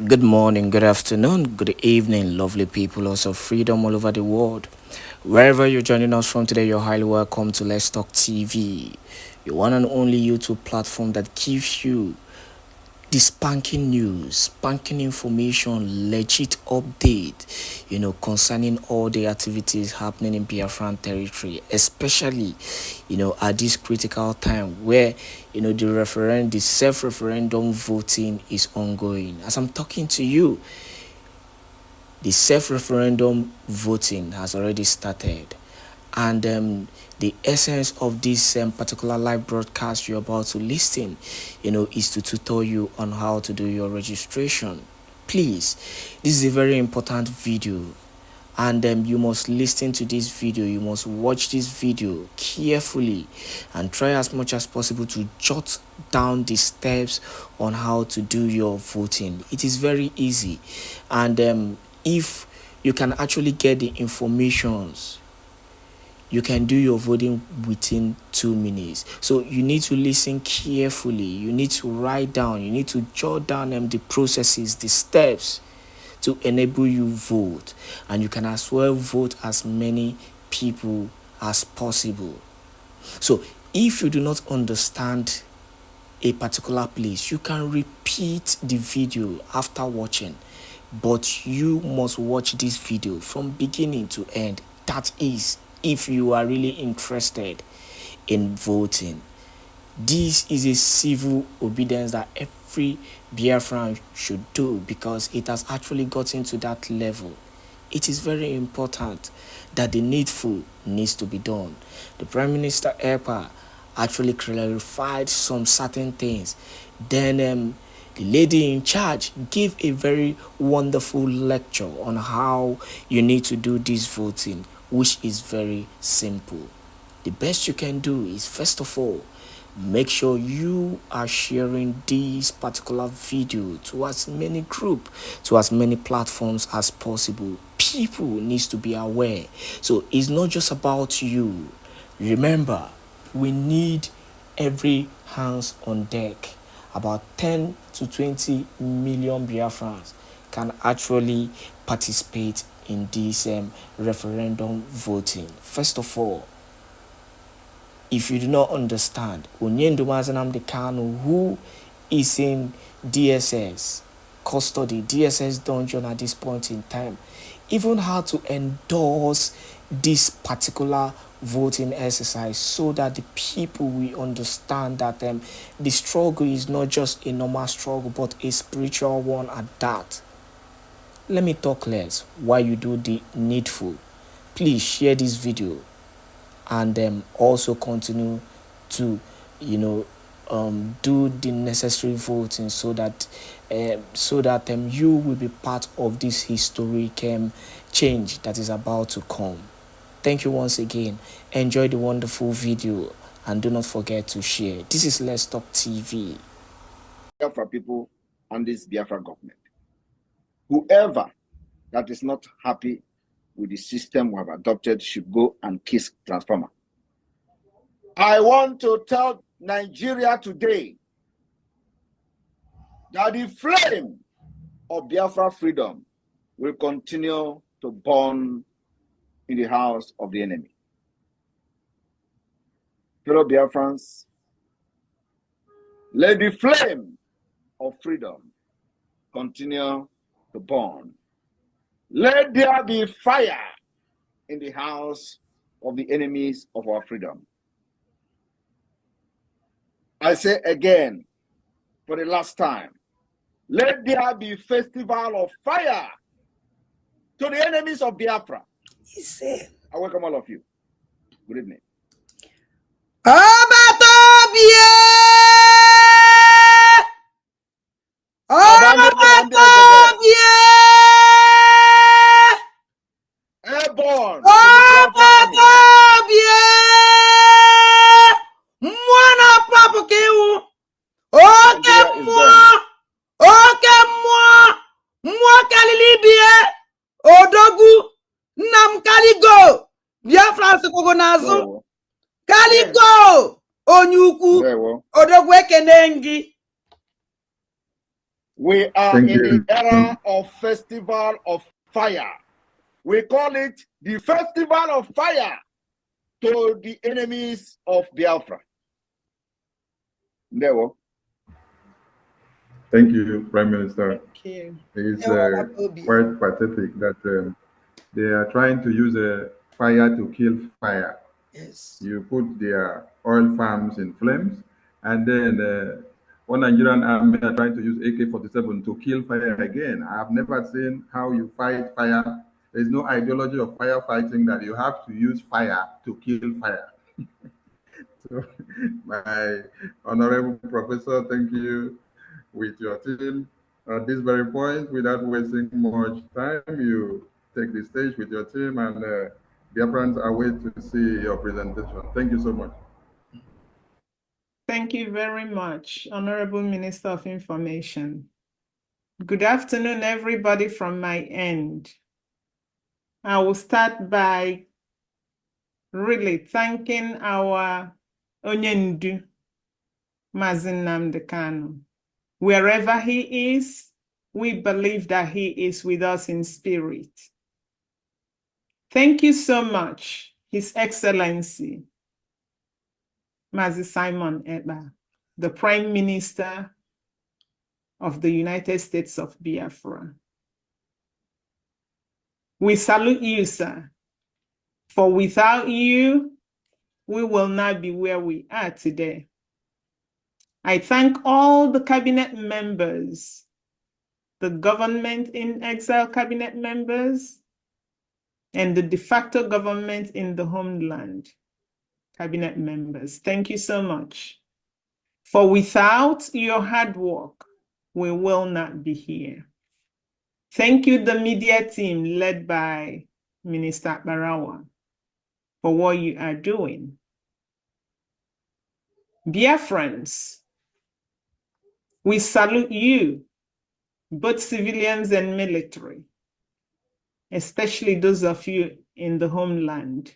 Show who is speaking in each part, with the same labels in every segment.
Speaker 1: Good morning, good afternoon, good evening, lovely people also freedom all over the world. Wherever you're joining us from today, you're highly welcome to Let's Talk TV, your one and only YouTube platform that gives you the spanking news, spanking information, legit update, concerning all the activities happening in Biafran territory, especially, at this critical time where, the self-referendum voting is ongoing. As I'm talking to you, the self-referendum voting has already started, and the essence of this particular live broadcast you're about to listen, is to tutor you on how to do your registration. Please, this is a very important video, and you must listen to this video, you must watch this video carefully and try as much as possible to jot down the steps on how to do your voting. It is very easy, and if you can actually get the informations, you can do your voting within 2 minutes. So you need to listen carefully, you need to write down, you need to jot down the processes, the steps to enable you vote, and you can as well vote as many people as possible. So if you do not understand a particular place, you can repeat the video after watching, but you must watch this video from beginning to end. That is, if you are really interested in voting. This is a civil obedience that every Biafran should do, because it has actually gotten to that level. It is very important that the needful needs to be done. The Prime Minister Èkpá actually clarified some certain things. Then the lady in charge gave a very wonderful lecture on how you need to do this voting, which is very simple. The best you can do is, first of all, make sure you are sharing this particular video to as many groups, to as many platforms as possible. People needs to be aware. So it's not just about you. Remember, we need every hands on deck. About 10 to 20 million Biafrans can actually participate in this referendum voting. First of all, if you do not understand, Onyendo Mazenamde Kanu, who is in DSS custody, DSS dungeon at this point in time, even how to endorse this particular voting exercise, so that the people will understand that the struggle is not just a normal struggle, but a spiritual one at that. Let me talk less while you do the needful. Please share this video, and also continue to do the necessary voting, so that you will be part of this historic change that is about to come. Thank you once again. Enjoy the wonderful video, and do not forget to share. This is Let's Talk TV.
Speaker 2: Biafra people and this Biafra government. Whoever that is not happy with the system we have adopted should go and kiss transformer. I want to tell Nigeria today that the flame of Biafra freedom will continue to burn in the house of the enemy. Fellow Biafrans, let the flame of freedom continue to burn. Let there be fire in the house of the enemies of our freedom. I say again, for the last time, let there be festival of fire to the enemies of Biafra.
Speaker 1: He said,
Speaker 2: I welcome all of you. Good evening. Airborne to the Biafra army. Nigeria is gone.
Speaker 1: Odogu Nam Kaligo Biafra Sokoko Nazu Kaligo Onyuku Odogwu Ekenengi.
Speaker 2: We are
Speaker 3: Thank
Speaker 2: in
Speaker 3: you.
Speaker 2: the era of festival of fire. We call it the festival of fire to the enemies of Biafra. There.
Speaker 3: Thank you, Prime Minister.
Speaker 4: Thank you.
Speaker 3: It's quite pathetic that they are trying to use fire to kill fire.
Speaker 4: Yes.
Speaker 3: You put their oil farms in flames, and then one Nigerian army are trying to use AK-47 to kill fire again. I have never seen how you fight fire. There's no ideology of firefighting that you have to use fire to kill fire. So, my honorable professor, thank you with your team. At this very point, without wasting much time, you take the stage with your team, and Biafrans are waiting to see your presentation. Thank you so much.
Speaker 4: Thank you very much, Honorable Minister of Information. Good afternoon, everybody from my end. I will start by really thanking our Onyendu, Mazin Nnamdi Kanu. Wherever he is, we believe that he is with us in spirit. Thank you so much, His Excellency, Mazi Simon Èkpá, the Prime Minister of the United States of Biafra. We salute you, sir, for without you, we will not be where we are today. I thank all the cabinet members, the government in exile cabinet members, and the de facto government in the homeland cabinet members. Thank you so much. For without your hard work, we will not be here. Thank you, the media team led by Minister Barawa, for what you are doing. Biafrans, we salute you, both civilians and military, especially those of you in the homeland.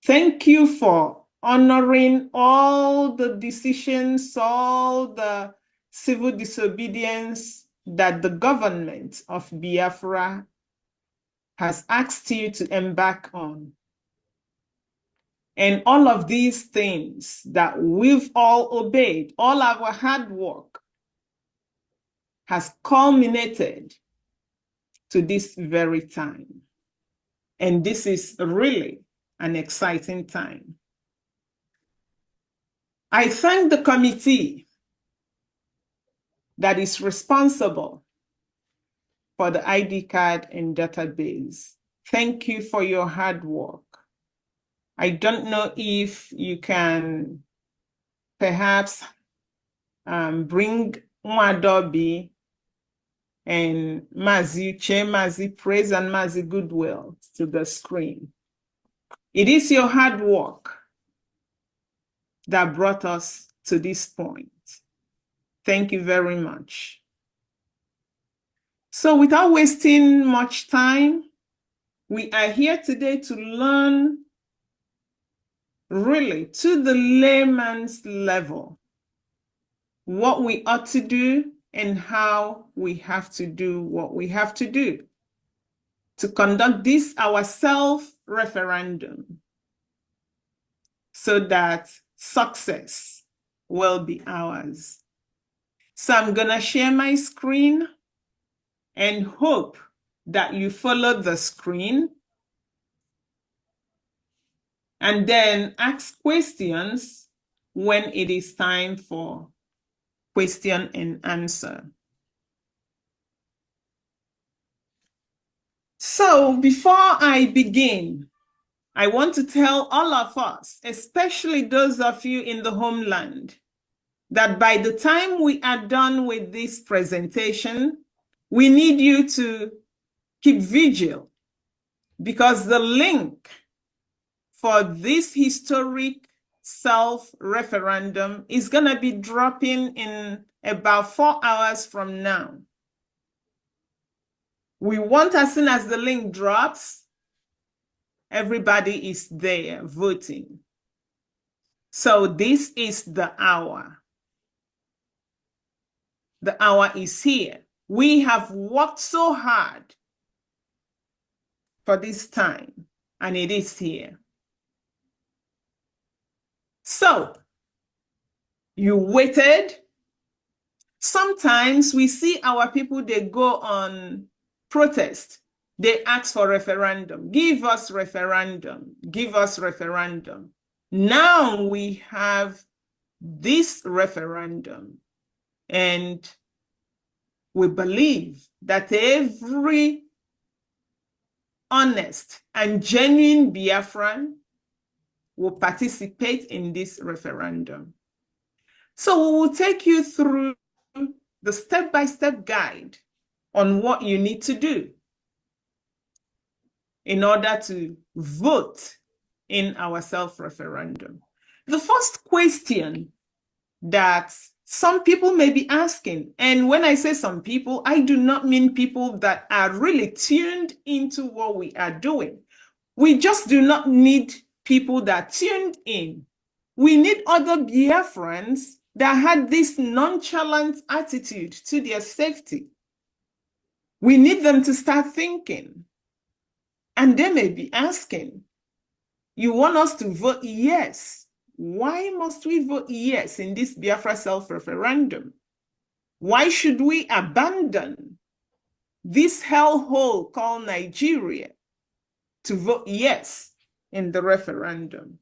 Speaker 4: Thank you for honoring all the decisions, all the civil disobedience that the government of Biafra has asked you to embark on. And all of these things that we've all obeyed, all our hard work has culminated to this very time. And this is really an exciting time. I thank the committee that is responsible for the ID card and database. Thank you for your hard work. I don't know if you can perhaps bring Mwadobi and Mazi Uche, Mazi Praise, and Mazi Goodwill to the screen. It is your hard work that brought us to this point. Thank you very much. So without wasting much time, we are here today to learn really to the layman's level what we ought to do and how we have to do what we have to do to conduct this our self-referendum so that success will be ours. So I'm gonna share my screen and hope that you follow the screen and then ask questions when it is time for question and answer. So before I begin, I want to tell all of us, especially those of you in the homeland, that by the time we are done with this presentation, we need you to keep vigil because the link for this historic self-referendum is going to be dropping in about 4 hours from now. We want, as soon as the link drops, everybody is there voting. So this is the hour. The hour is here. We have worked so hard for this time, and it is here. So, you waited. Sometimes we see our people, they go on protest. They ask for referendum. Give us referendum. Give us referendum. Now we have this referendum, and we believe that every honest and genuine Biafran will participate in this referendum. So we will take you through the step-by-step guide on what you need to do in order to vote in our self-referendum. The first question that some people may be asking, and when I say some people, I do not mean people that are really tuned into what we are doing. We just do not need people that tuned in. We need other Biafrans that had this nonchalant attitude to their safety. We need them to start thinking. And they may be asking, you want us to vote yes? Why must we vote yes in this Biafra self-referendum? Why should we abandon this hellhole called Nigeria to vote yes in the referendum?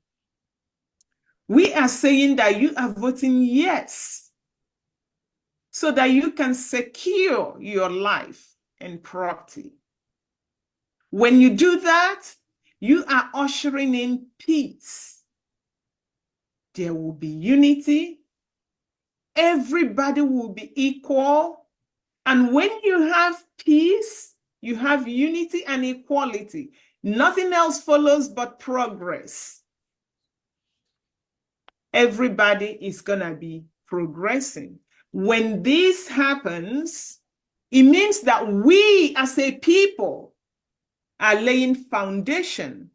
Speaker 4: We are saying that you are voting yes so that you can secure your life and property. When you do that, you are ushering in peace. There will be unity. Everybody will be equal. And when you have peace, you have unity and equality. Nothing else follows but progress. Everybody is going to be progressing. When this happens, it means that we as a people are laying foundation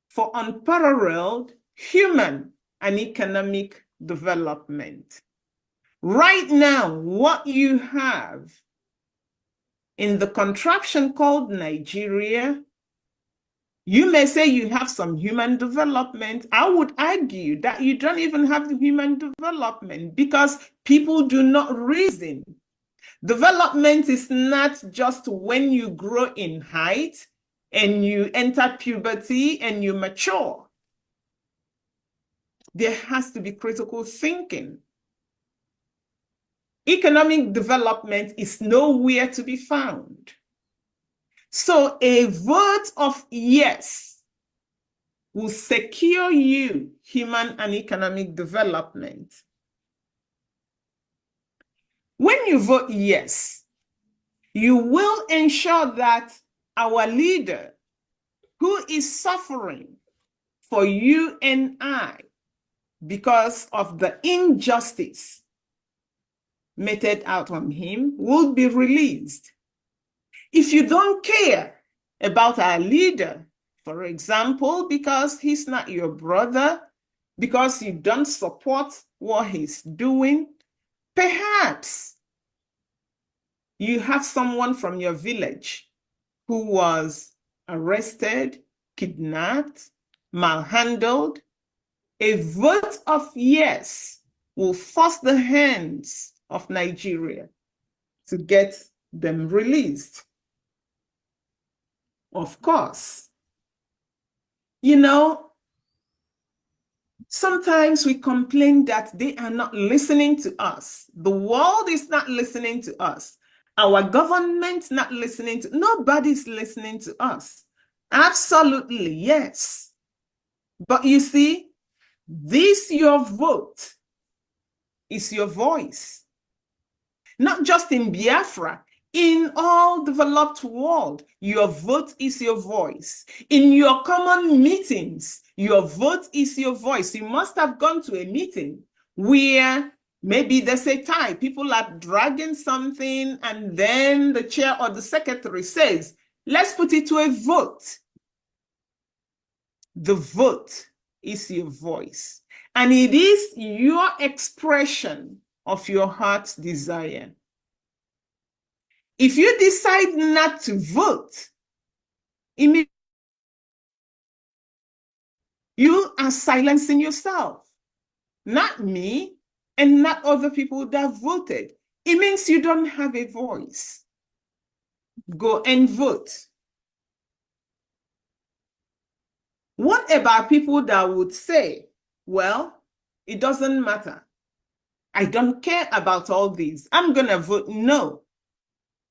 Speaker 4: for unparalleled human and economic development. Right now, what you have in the contraption called Nigeria, you may say you have some human development. I would argue that you don't even have the human development because people do not reason. Development is not just when you grow in height and you enter puberty and you mature. There has to be critical thinking. Economic development is nowhere to be found. So a vote of yes will secure you human and economic development. When you vote yes, you will ensure that our leader, who is suffering for you and I because of the injustice meted out on him, will be released. If you don't care about our leader, for example, because he's not your brother, because you don't support what he's doing, perhaps you have someone from your village who was arrested, kidnapped, malhandled. A vote of yes will force the hands of Nigeria to get them released. Of course, you know, sometimes we complain that they are not listening to us. The world is not listening to us. Our government's not listening to, nobody's listening to us. Absolutely, yes. But you see, this your vote is your voice. Not just in Biafra, in all developed world, your vote is your voice. In your common meetings, your vote is your voice. You must have gone to a meeting where maybe there's a tie, people are dragging something, and then the chair or the secretary says, let's put it to a vote. The vote is your voice. And it is your expression of your heart's desire. If you decide not to vote, you are silencing yourself, not me and not other people that voted. It means you don't have a voice. Go and vote. What about people that would say, well, it doesn't matter. I don't care about all these. I'm going to vote no.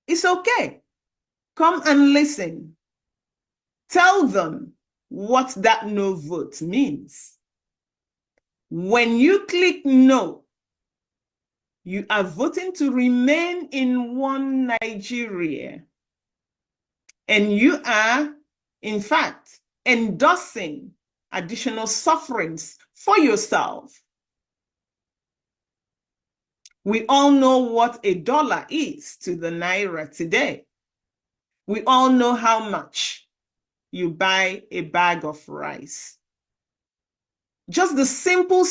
Speaker 4: It's okay. Come and listen. Tell them what that no vote means. When you click no, you are voting to remain in one Nigeria. And you are, in fact, endorsing additional sufferings for yourself. We all know what a dollar is to the naira today. We all know how much you buy a bag of rice. Just the simple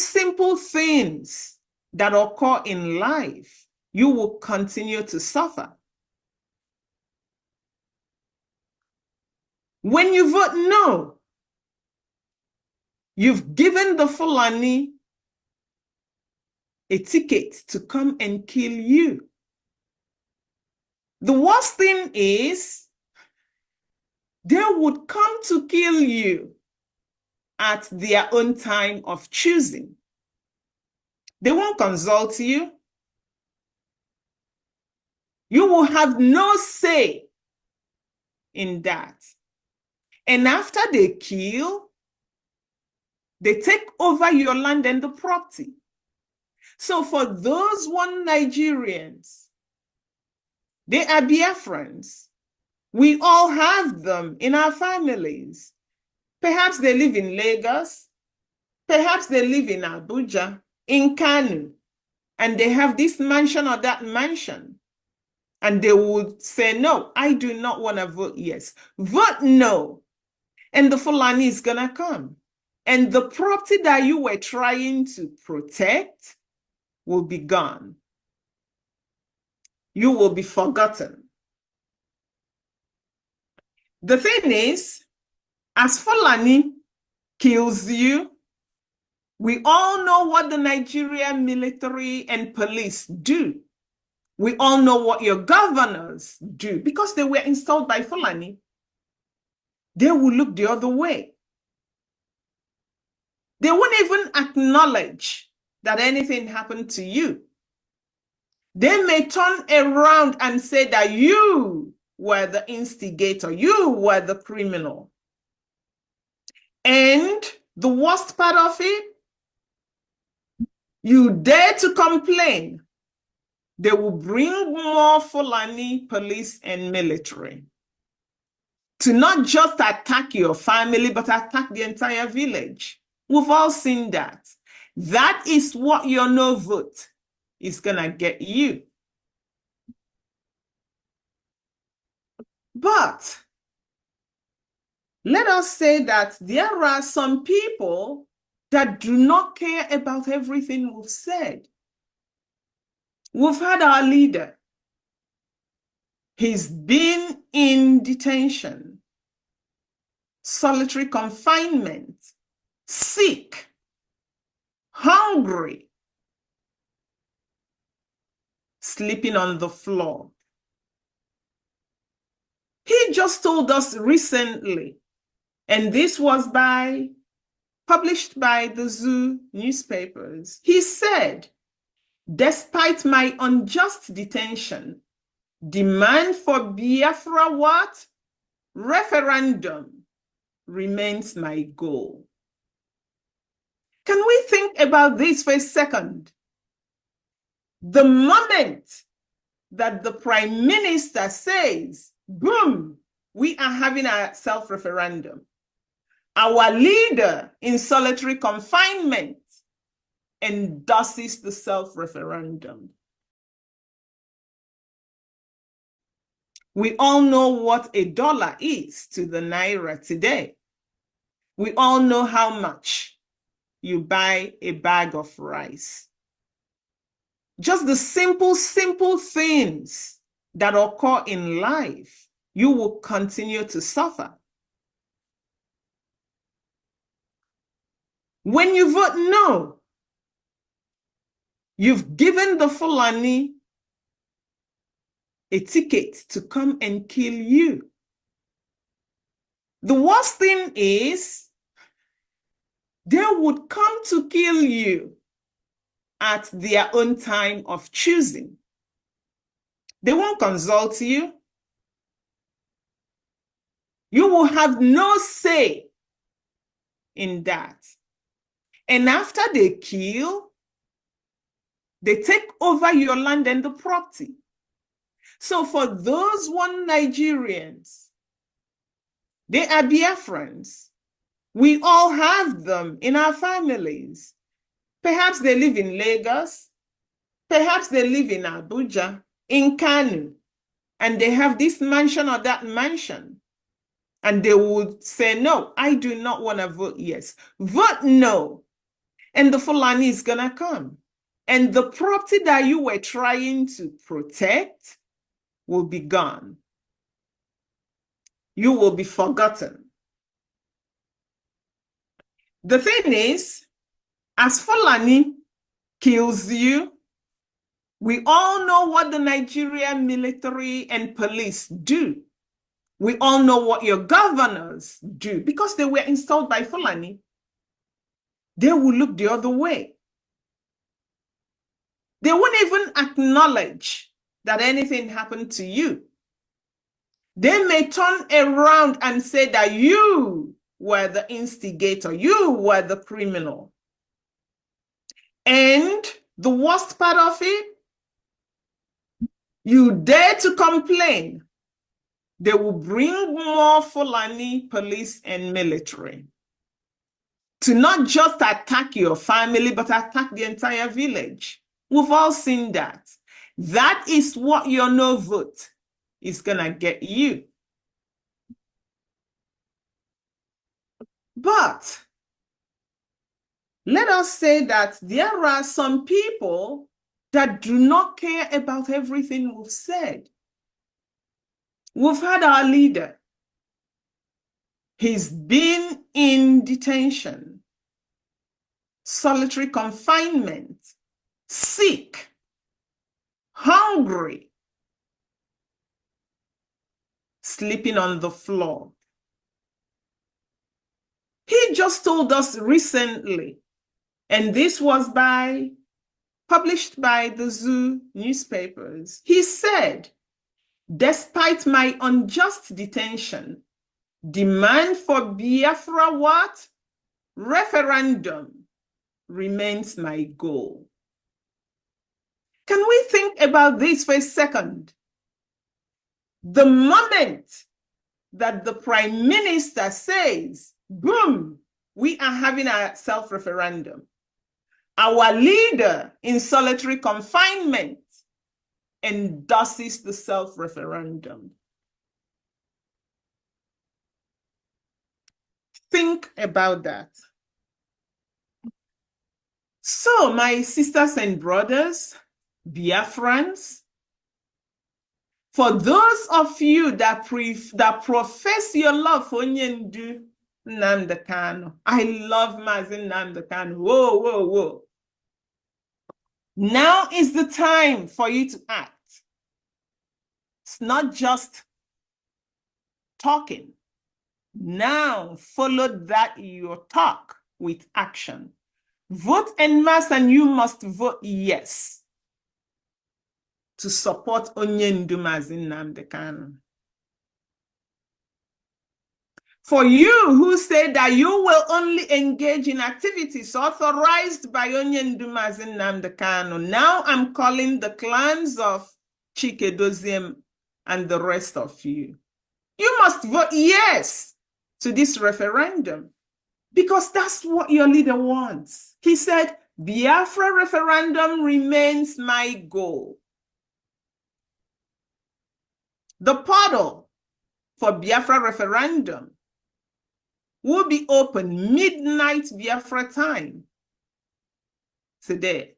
Speaker 4: things that occur in life, you will continue to suffer. When you vote no, you've given the Fulani a ticket to come and kill you. The worst thing is, they would come to kill you at their own time of choosing. They won't consult you. You will have no say in that. And after they kill, they take over your land and the property. So for those 1 Nigerians, they are Biafrans. We all have them in our families. Perhaps they live in Lagos. Perhaps they live in Abuja, in Kanu, and they have this mansion or that mansion. And they would say, no, I do not want to vote yes. Vote no. And the Fulani is going to come. And the property that you were trying to protect will be gone. You will be forgotten. The thing is, as Fulani kills you, we all know what the Nigerian military and police do. We all know what your governors do because they were installed by Fulani. They will look the other way. They won't even acknowledge that anything happened to you. They may turn around and say that you were the instigator, you were the criminal. And the worst part of it, you dare to complain, they will bring more Fulani police and military to not just attack your family, but attack the entire village. We've all seen that. That is what your no vote is going to get you. But let us say that there are some people that do not care about everything we've said. We've had our leader. He's been in detention, solitary confinement, sick, hungry, sleeping on the floor. He just told us recently, and this was published by the Zoo newspapers. He said, despite my unjust detention, demand for Biafra what? Referendum remains my goal. Can we think about this for a second? The moment that the Prime Minister says, boom, we are having a self-referendum, our leader in solitary confinement endorses the self-referendum. We all know what a dollar is to the naira today. We all know how much you buy a bag of rice. just the simple things that occur in life, you will continue to suffer. When you vote no, you've given the Fulani a ticket to come and kill you. The worst thing is, they would come to kill you at their own time of choosing. They won't consult you. You will have no say in that. And after they kill, they take over your land and the property. So for those 1 Nigerians, they are Biafrans. We all have them in our families. Perhaps they live in Lagos. Perhaps they live in Abuja, in Kanu, and they have this mansion or that mansion. And they would say, no, I do not want to vote yes. Vote no. And the Fulani is going to come. And the property that you were trying to protect will be gone. You will be forgotten. The thing is, as Fulani kills you, we all know what the Nigerian military and police do. We all know what your governors do because they were installed by Fulani. They will look the other way. They won't even acknowledge that anything happened to you. They may turn around and say that you were the instigator, you were the criminal. And the worst part of it, you dare to complain, they will bring more Fulani police and military to not just attack your family, but attack the entire village. We've all seen that. That is what your no vote is gonna get you. But let us say that there are some people that do not care about everything we've said. We've had our leader. He's been in detention, solitary confinement, sick, hungry, sleeping on the floor. He just told us recently, and this was published by the Zoo newspapers. He said, despite my unjust detention, demand for Biafra what? Referendum remains my goal. Can we think about this for a second? The moment that the Prime Minister says, boom, we are having a self-referendum, our leader in solitary confinement endorses the self-referendum. Think about that. So, my sisters and brothers, Biafrans, for those of you that profess your love for Nyendu Nnamdi Kanu, I love Mazin Nnamdi Kanu. Whoa, whoa, whoa. Now is the time for you to act. It's not just talking. Now follow that your talk with action. Vote en masse, and you must vote yes to support Onyendu Mazin Nnamdi Kanu. For you who say that you will only engage in activities authorized by Onyendu Mazin Nnamdi Kanu, now I'm calling the clans of Chike Doziem and the rest of you. You must vote yes to this referendum because that's what your leader wants. He said, Biafra referendum remains my goal. The portal for Biafra referendum will be open midnight Biafra time today.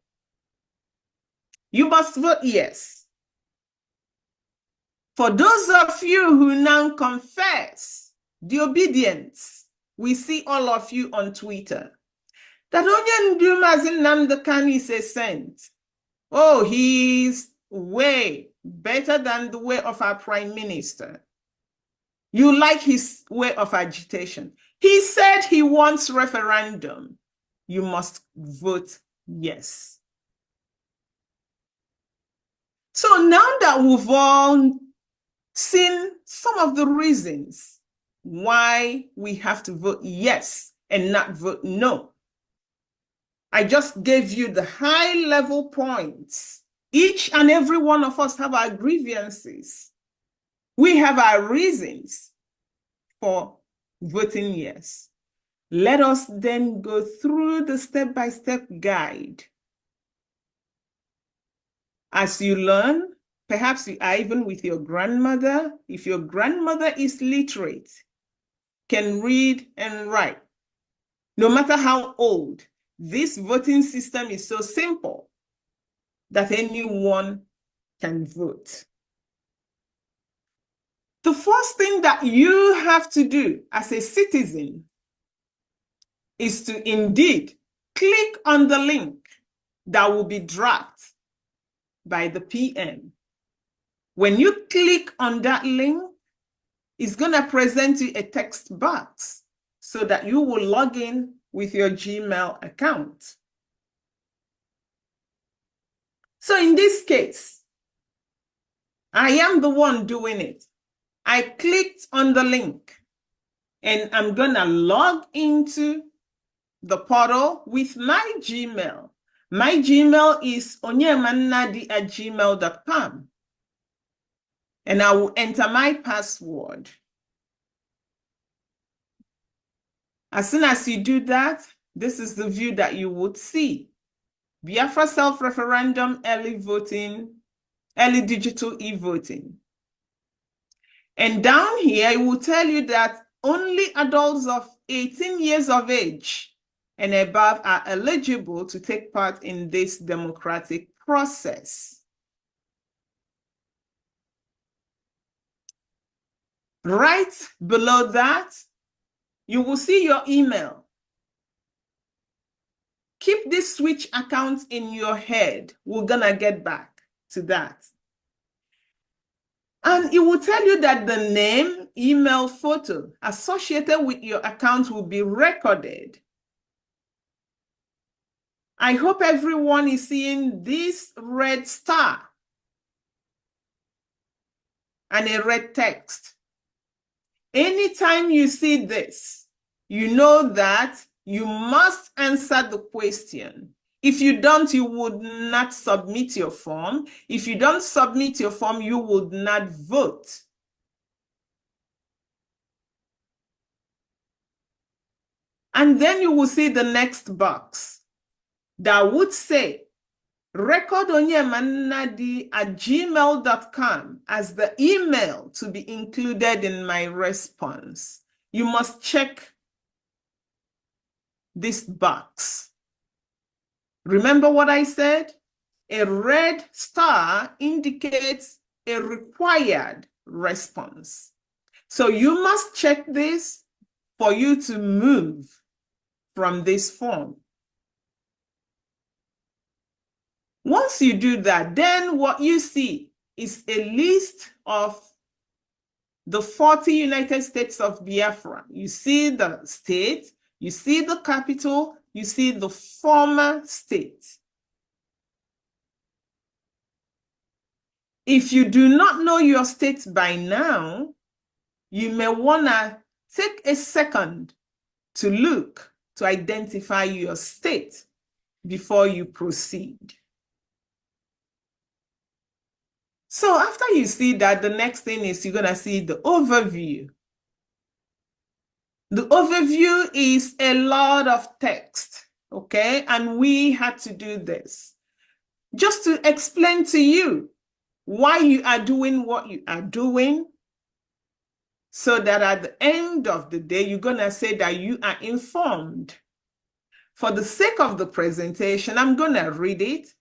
Speaker 4: You must vote yes. For those of you who now confess the obedience, we see all of you on Twitter. That Onye Ndu Mazi Nnamdi Kanu is a saint. Oh, he's way better than the way of our prime minister. You like his way of agitation. He said he wants referendum. You must vote yes. So now that we've all seen some of the reasons why we have to vote yes and not vote no, I just gave you the high-level points. Each and every one of us have our grievances. We have our reasons for voting yes. Let us then go through the step-by-step guide. As you learn, perhaps you are even with your grandmother. If your grandmother is literate, can read and write, no matter how old, this voting system is so simple that anyone can vote. The first thing that you have to do as a citizen is to indeed click on the link that will be dropped by the PM. When you click on that link, it's going to present you a text box so that you will log in with your Gmail account. So in this case, I am the one doing it. I clicked on the link and I'm going to log into the portal with my Gmail. My Gmail is onyemannadi@gmail.com. And I will enter my password. As soon as you do that, this is the view that you would see. Biafra self-referendum, early voting, early digital e-voting. And down here, it will tell you that only adults of 18 years of age and above are eligible to take part in this democratic process. Right below that, you will see your email. Keep this switch account in your head. We're gonna get back to that. And it will tell you that the name, email, photo associated with your account will be recorded. I hope everyone is seeing this red star and a red text. Anytime you see this, you know that you must answer the question. If you don't, you would not submit your form. If you don't submit your form, you would not vote. And then you will see the next box that would say, record onyemannadi@gmail.com as the email to be included in my response. You must check this box. Remember what I said? A red star indicates a required response. So you must check this for you to move from this form. Once you do that, then what you see is a list of the 40 United States of Biafra. You see the state, you see the capital, you see the former state. If you do not know your state by now, you may want to take a second to look to identify your state before you proceed. So after you see that, the next thing is you're going to see the overview. The overview is a lot of text, okay? And we had to do this just to explain to you why you are doing what you are doing, so that at the end of the day, you're going to say that you are informed. For the sake of the presentation, I'm going to read it.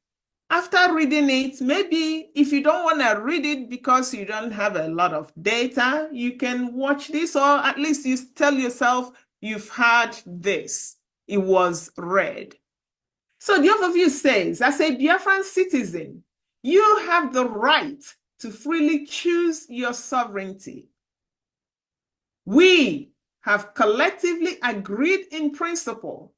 Speaker 4: After reading it, maybe if you don't want to read it because you don't have a lot of data, you can watch this, or at least you tell yourself you've heard this. It was read. So the overview says, as a Biafran citizen, you have the right to freely choose your sovereignty. We have collectively agreed in principle,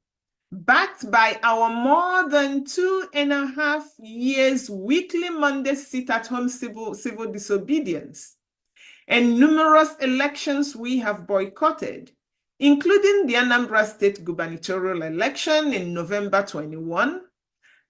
Speaker 4: backed by our more than 2.5 years weekly Monday sit-at-home civil disobedience and numerous elections we have boycotted, including the Anambra State gubernatorial election in November 21,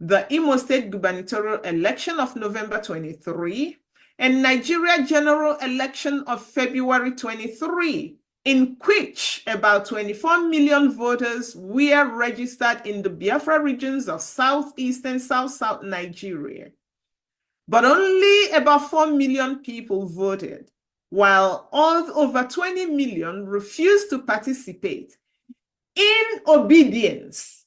Speaker 4: the Imo State gubernatorial election of November 23, and Nigeria general election of February 23, in which about 24 million voters were registered in the Biafra regions of Southeast and South Nigeria. But only about 4 million people voted, while over 20 million refused to participate in obedience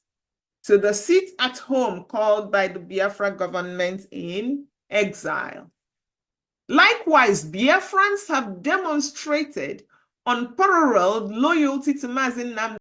Speaker 4: to the sit-at-home called by the Biafra government in exile. Likewise, Biafrans have demonstrated unparalleled loyalty to Mazi Nnamdi